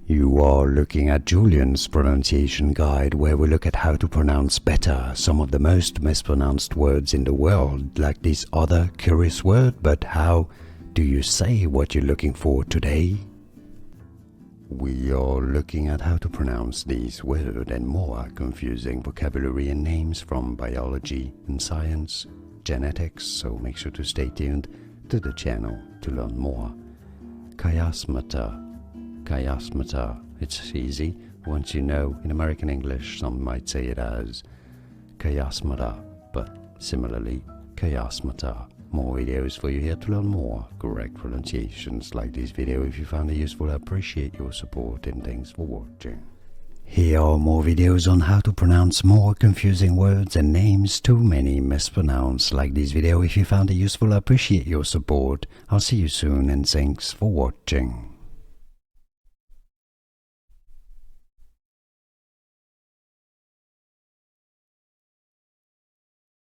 You are looking at Julian's pronunciation guide, where we look at how to pronounce better some of the most mispronounced words in the world, like this other curious word. But how do you say what you're looking for today? We are looking at how to pronounce these weird and more confusing vocabulary and names from biology and science, genetics, so make sure to stay tuned to the channel to learn more. Chiasmata. Chiasmata. It's easy once you know. In American English, some might say it as chiasmata, but similarly, chiasmata. More videos for you here to learn more correct pronunciations. Like this video if you found it useful. I appreciate your support and thanks for watching. Here are more videos on how to pronounce more confusing words and names too many mispronounced. Like this video if you found it useful. I appreciate your support. I'll see you soon and thanks for watching.